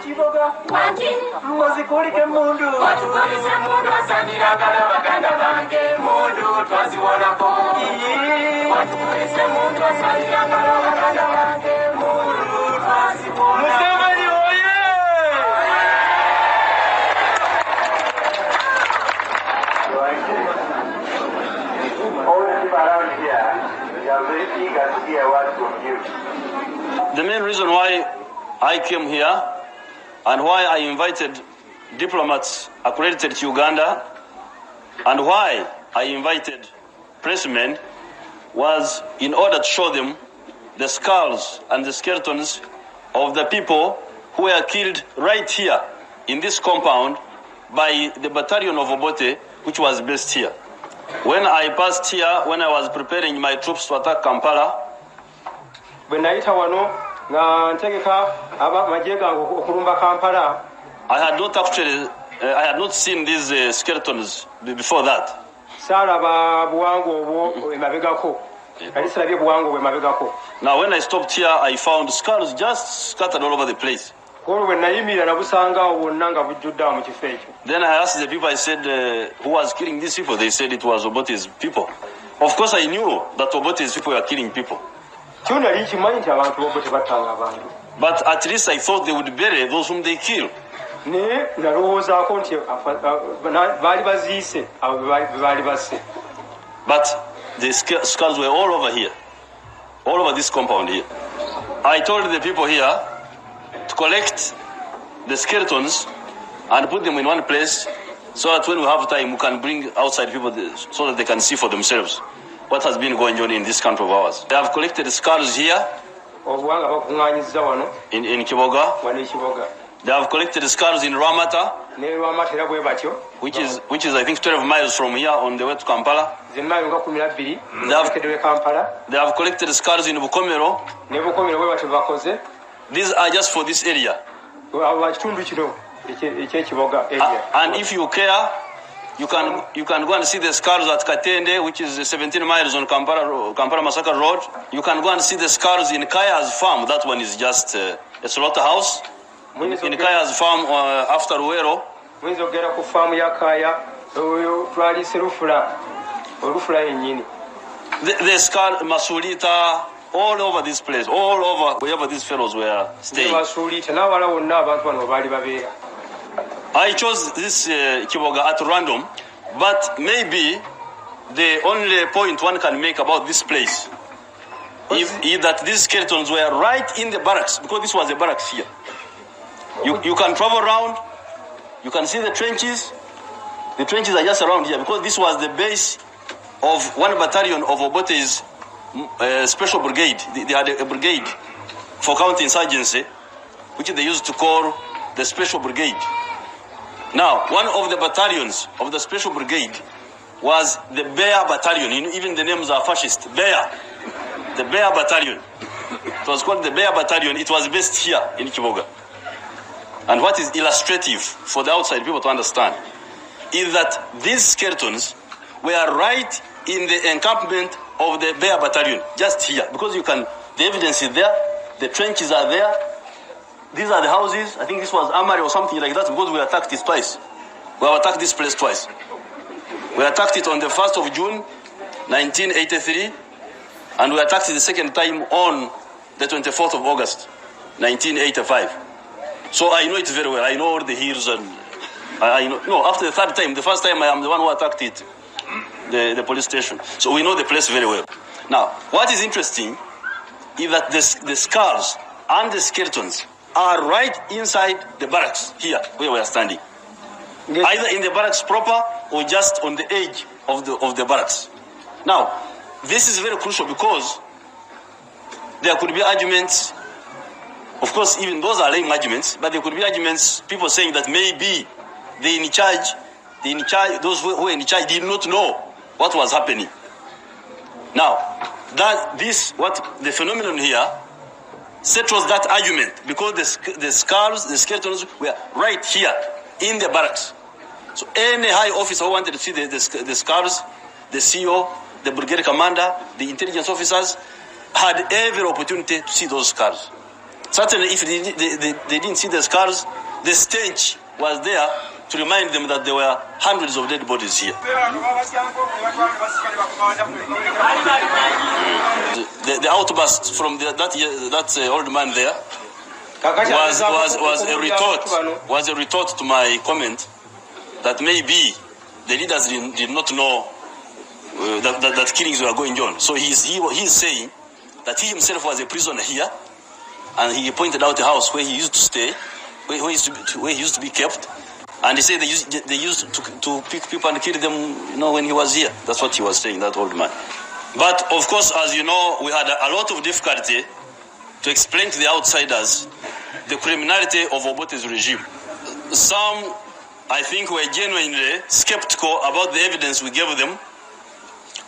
Kiboga, muzikulike mundu. Watukolise mundu asaniragala baganda bange mundu twaziwonako. Watukolise mundu asaniragala baganda bange mundu twaziwonako. Museveni oye! All the people around here, they are very eager to hear word from you. The main reason why I came here and why I invited diplomats accredited to Uganda and why I invited pressmen was in order to show them the skulls and the skeletons of the people who were killed right here in this compound by the battalion of Obote, which was based here. When I passed here, when I was preparing my troops to attack Kampala, I had not actually, I had not seen these skeletons before that. Now when I stopped here, I found skulls just scattered all over the place. Then I asked the people, I said, who was killing these people? They said it was Obote's people. Of course I knew that Obote's people were killing people. But at least I thought they would bury those whom they kill. But the skulls were all over here, all over this compound here. I told the people here to collect the skeletons and put them in one place so that when we have time we can bring outside people so that they can see for themselves what has been going on in this country of ours. They have collected the skulls here in Kiboga. They have collected the skulls in Ramata, which is I think 12 miles from here on the way to Kampala. They have collected the skulls in Bukomero. These are just for this area. And if you care, you can go and see the skulls at Katende, which is 17 miles on Kampala Massacre Road. You can go and see the skulls in Kaya's farm. That one is just a slaughterhouse. In Kaya's farm after Luwero. The skull, Masulita, all over this place, all over wherever these fellows were staying. I chose this Kiboga at random, but maybe the only point one can make about this place is that these skeletons were right in the barracks, because this was a barracks here. You can travel around, you can see the trenches. The trenches are just around here, because this was the base of one battalion of Obote's special brigade. They had a brigade for counterinsurgency, which they used to call the special brigade. Now, one of the battalions of the special brigade was the Bear Battalion. Even the names are fascist. Bear. The Bear Battalion. It was called the Bear Battalion. It was based here in Kiboga. And what is illustrative for the outside people to understand is that these skeletons were right in the encampment of the Bear Battalion, just here. Because the evidence is there, the trenches are there. These are the houses. I think this was Amari or something like that, because we attacked it twice. We have attacked this place twice. We attacked it on the 1st of June, 1983, and we attacked it the second time on the 24th of August, 1985. So I know it very well. I know all the hills and I know. No, after the third time, the first time I am the one who attacked it, the police station. So we know the place very well. Now, what is interesting is that the skulls and the skeletons are right inside the barracks here where we are standing. Yes. Either in the barracks proper or just on the edge of the barracks. Now, this is very crucial because there could be arguments. Of course, even those are lame arguments, but there could be arguments, people saying that maybe those who were in charge did not know what was happening. Now, what the phenomenon here settles that argument because the skulls, the skeletons were right here in the barracks. So any high officer who wanted to see the skulls, the CEO, the brigade commander, the intelligence officers, had every opportunity to see those skulls. Certainly, if they didn't see the skulls, the stench was there to remind them that there were hundreds of dead bodies here. The outburst from that old man there was a retort to my comment that maybe the leaders did not know that killings were going on. So he's saying that he himself was a prisoner here, and he pointed out the house where he used to stay, where he used to be kept, and he said they used to pick people and kill them, when he was here. That's what he was saying, that old man. But of course, as you know, we had a lot of difficulty to explain to the outsiders the criminality of Obote's regime. Some, I think, were genuinely skeptical about the evidence we gave them,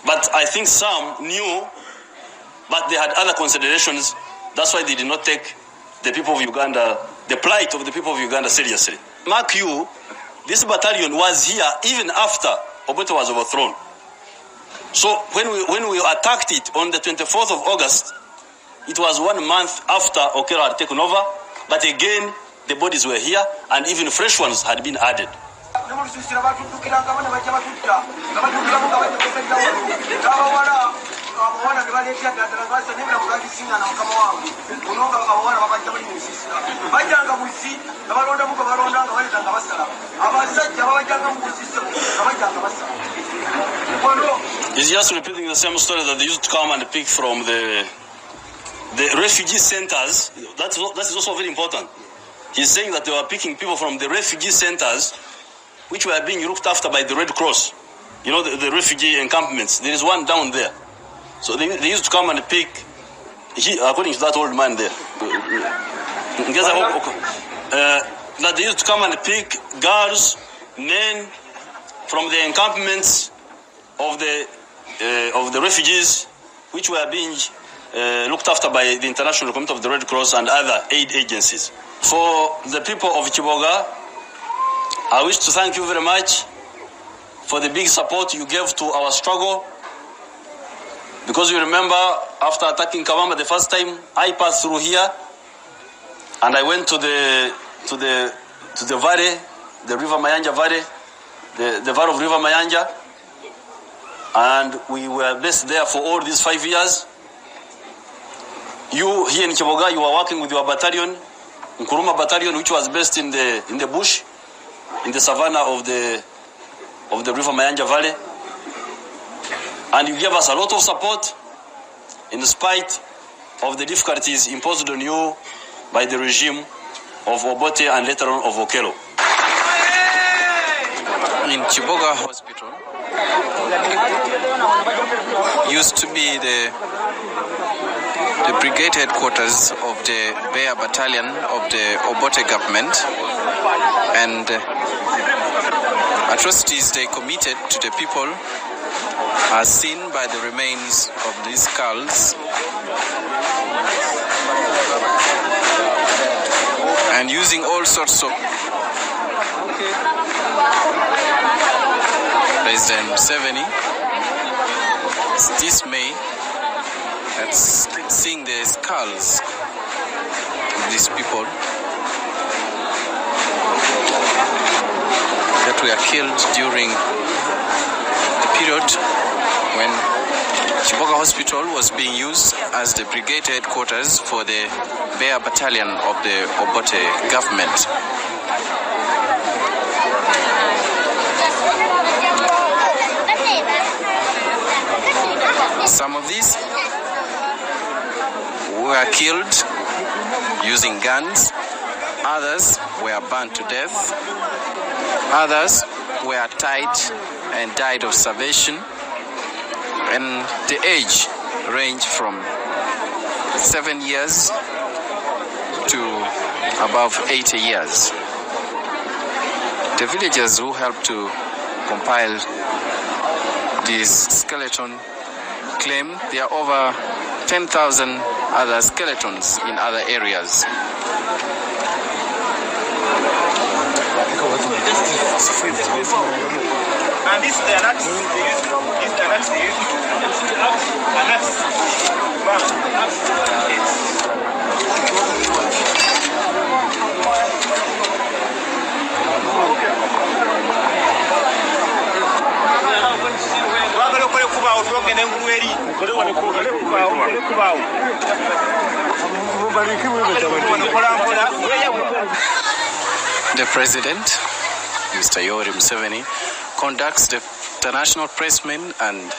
but I think some knew, but they had other considerations. That's why they did not take the people of Uganda, the plight of the people of Uganda, seriously. Mark you, this battalion was here even after Obote was overthrown. So when we attacked it on the 24th of August, it was 1 month after Okello had taken over, but again, the bodies were here, and even fresh ones had been added. He's just repeating the same story that they used to come and pick from the refugee centers. That is also very important. He's saying that they were picking people from the refugee centers, which were being looked after by the Red Cross. The refugee encampments. There is one down there. So they used to come and pick, according to that old man there, that they used to come and pick girls, men from the encampments of the refugees, which were being looked after by the International Committee of the Red Cross and other aid agencies. For the people of Kiboga, I wish to thank you very much for the big support you gave to our struggle. Because you remember, after attacking Kawamba the first time, I passed through here, and I went to the valley, the River Mayanja Valley, the valley of River Mayanja, and we were based there for all these 5 years. You here in Kiboga, you were working with your battalion, Nkuruma Battalion, which was based in the bush, in the savannah of the River Mayanja Valley. And you gave us a lot of support in spite of the difficulties imposed on you by the regime of Obote and later on of Okello. In Kiboga Hospital used to be the brigade headquarters of the Bear Battalion of the Obote government, and atrocities they committed to the people are seen by the remains of these skulls, and using all sorts of President Museveni is dismay at seeing the skulls of these people that were killed during the period when Kiboga Hospital was being used as the brigade headquarters for the Bear Battalion of the Obote government. Some of these were killed using guns, others were burned to death, others were tied and died of starvation, and the age ranged from 7 years to above 80 years. The villagers who helped to compile this skeleton claim there are over 10,000 other skeletons in other areas. And this is the axe they use. This is the axe they use. The president, Mr. Yoweri Museveni, conducts the international pressmen and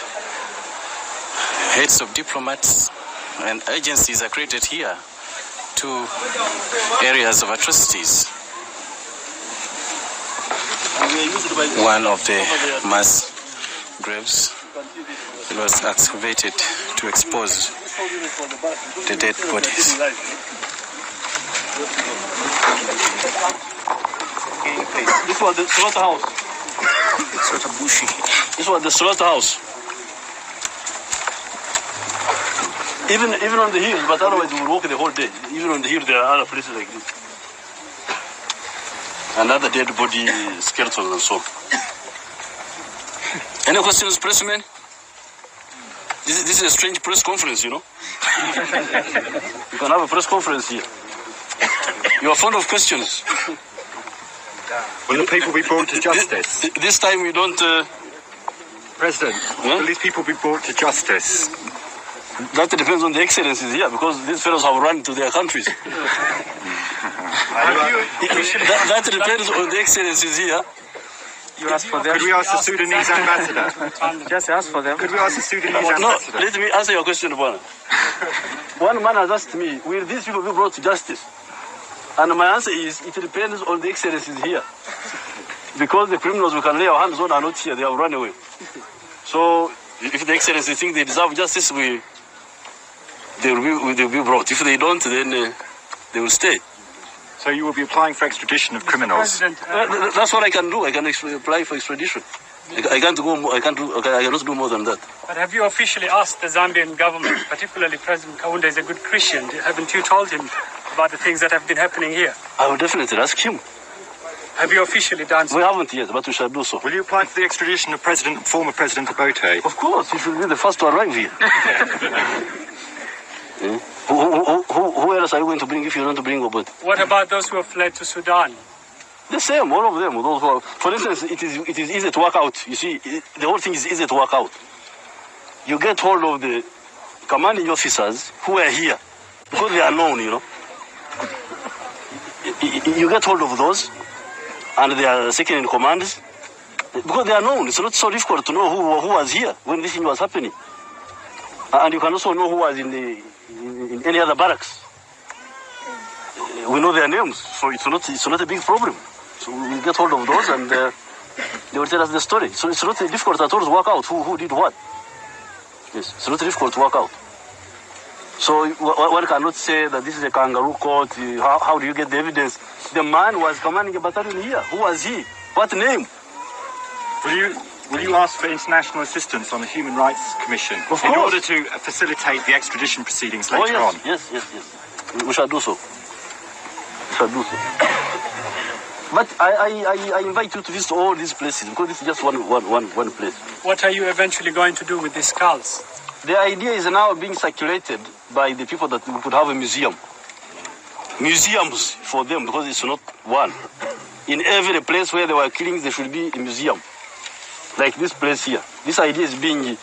heads of diplomats and agencies are created here to areas of atrocities. One of the mass graves was excavated to expose the dead bodies. This was the slaughterhouse. This was the slaughterhouse. Even on the hills, but otherwise we will walk the whole day. Even on the hill, there are other places like this. Another dead body, skeleton and so on. Any questions, pressmen? This is a strange press conference, you know. You can have a press conference here. You are fond of questions. Will the people be brought to justice? This time we don't... President, will these people be brought to justice? That depends on the excellencies here, because these fellows have run to their countries. That depends on the excellencies here. You ask for them. Could we ask the Sudanese ambassador? Just ask for them. Could we ask the Sudanese ambassador? No, let me answer your question, Bwana. One man has asked me, will these people be brought to justice? And my answer is, it depends on the excellencies here. Because the criminals we can lay our hands on are not here, they have run away. So, if the excellencies think they deserve justice, they will be brought. If they don't, then they will stay. So you will be applying for extradition of criminals? That's what I can do. I can apply for extradition. I can't go more, I cannot do more than that. But have you officially asked the Zambian government, particularly President Kaunda is a good Christian, haven't you told him about the things that have been happening here? I will definitely ask him. Have you officially done so? We haven't yet, but we shall do so. Will you apply for the extradition of former President Obote? Of course, he should be the first to arrive here. Who else are you going to bring if you want to bring Obote? What about those who have fled to Sudan? The same, all of them. Those who are, for instance, it is easy to work out. You see, the whole thing is easy to work out. You get hold of the commanding officers who are here, because they are known, you know. You get hold of those, and they are second in commands, because they are known. It's not so difficult to know who was here when this thing was happening. And you can also know who was in any other barracks. We know their names, so it's not a big problem. So we get hold of those, and they will tell us the story. So it's not difficult at all to work out who did what. Yes, it's not difficult to work out. So one cannot say that this is a kangaroo court. How do you get the evidence? The man was commanding a battalion here. Who was he? What name? Will you ask for international assistance on the Human Rights Commission in order to facilitate the extradition proceedings later on? Yes. We shall do so. But I invite you to visit all these places, because this is just one place. What are you eventually going to do with these skulls? The idea is now being circulated by the people that we could have a museum. Museums for them, because it's not one. In every place where there were killings, there should be a museum. Like this place here. This idea is being,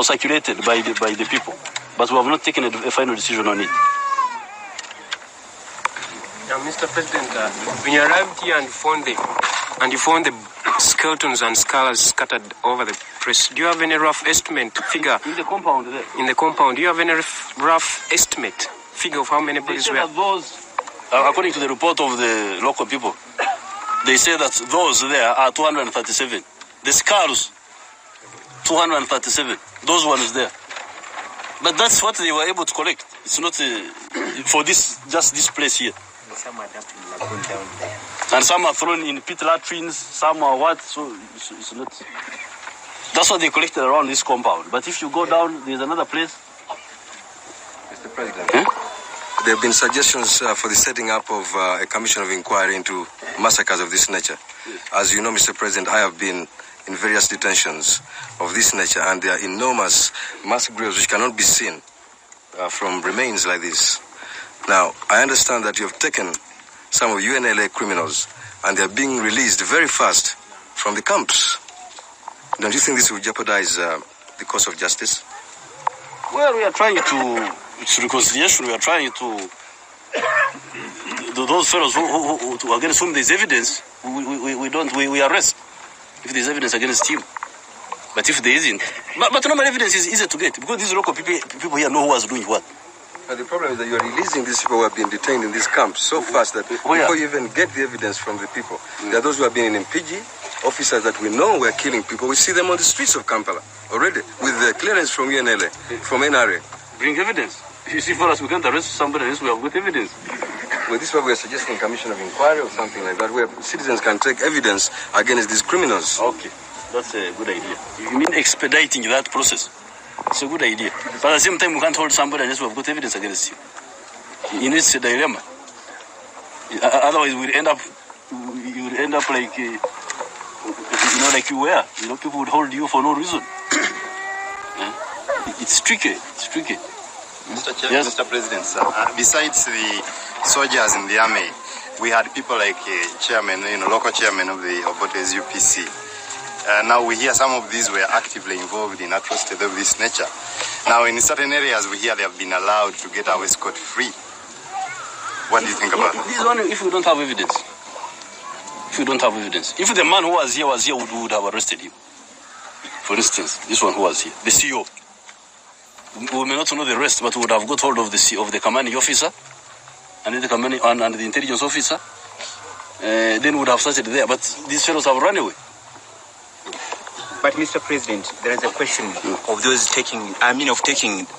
circulated by the people. But we have not taken a final decision on it. Now, Mr. President, when you arrived here and you found the skeletons and skulls scattered over the place, do you have any rough estimate figure? In the compound there. In the compound, do you have any rough estimate figure of how many bodies were? Those, according to the report of the local people, they say that those there are 237. The skulls, 237. Those ones there. But that's what they were able to collect. It's not for just this place here. And some are thrown in pit latrines, some are what, so it's not. That's what they collected around this compound. But if you go down, there's another place President, there have been suggestions for the setting up of a commission of inquiry into massacres of this nature. As you know, Mr. President, I have been in various detentions of this nature, and there are enormous mass graves which cannot be seen from remains like this. Now, I understand that you have taken some of UNLA criminals, and they are being released very fast from the camps. Don't you think this will jeopardize the cause of justice? Well, we are trying to, it's reconciliation, we are trying to, those fellows who against whom there is evidence, we arrest if there is evidence against him. But if there isn't, but normal evidence is easy to get, because these local people here know who was doing what. But the problem is that you are releasing these people who have been detained in these camps so fast that before you even get the evidence from the people, there are those who have been in MPG, officers that we know were killing people. We see them on the streets of Kampala already with the clearance from UNLA, from NRA. Bring evidence. You see, for us, we can't arrest somebody unless we have good evidence. Well, this is why we are suggesting a commission of inquiry or something like that, where citizens can take evidence against these criminals. Okay, that's a good idea. You mean expediting that process? It's a good idea. But at the same time, we can't hold somebody unless we have good evidence against him. It's a dilemma. Otherwise, you would end up like, like you were. People would hold you for no reason. It's tricky. It's tricky. Mr. Chair, yes. Mr. President, sir, besides the soldiers in the army, we had people like chairman, local chairman of the Obote's UPC. Now we hear some of these were actively involved in atrocities of this nature. Now in certain areas we hear they have been allowed to get away scot-free. What do you think about this one? If we don't have evidence. If the man who was here, we would have arrested him. For instance, this one who was here, the CEO. We may not know the rest, but we would have got hold of the commanding officer and the intelligence officer. Then we would have started there. But these fellows have run away. But Mr. President, there is a question of those taking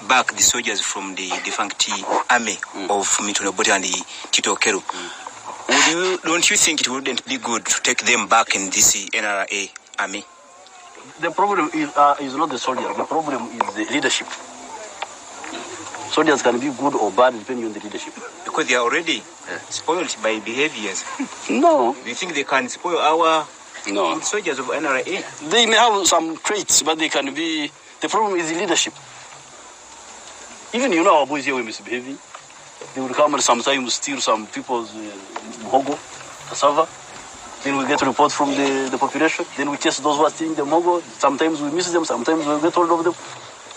back the soldiers from the defunct army of Milton Obote and the Tito Okello. Don't you think it wouldn't be good to take them back in this NRA army? The problem is not the soldiers. The problem is the leadership. Soldiers can be good or bad depending on the leadership. Because they are already spoiled by behaviors. No. Do you think they can spoil our soldiers of NRA? They may have some traits, but they can be... The problem is the leadership. Even our boys here were misbehaving. They would come and sometimes steal some people's muhogo, cassava. Then we get reports from the population. Then we chase those who are stealing the muhogo. Sometimes we miss them, sometimes we get hold of them.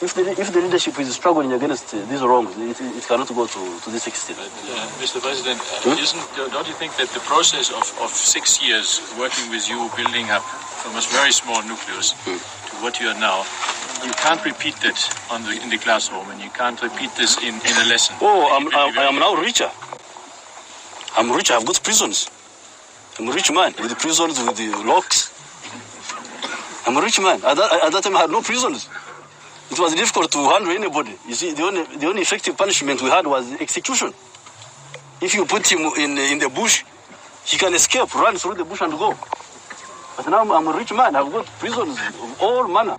If the leadership is struggling against these wrongs, it cannot go to this extent. Mr. President, don't you think that the process of 6 years working with you, building up from a very small nucleus to what you are now, you can't repeat that in the classroom, and you can't repeat this in a lesson? Oh, I am now richer. I'm richer. I've got prisons. I'm a rich man with the prisons, with the locks. I'm a rich man. At that time, I had no prisons. It was difficult to handle anybody. You see, the only effective punishment we had was execution. If you put him in the bush, he can escape, run through the bush and go. But now I'm a rich man. I've got prisons of all manner.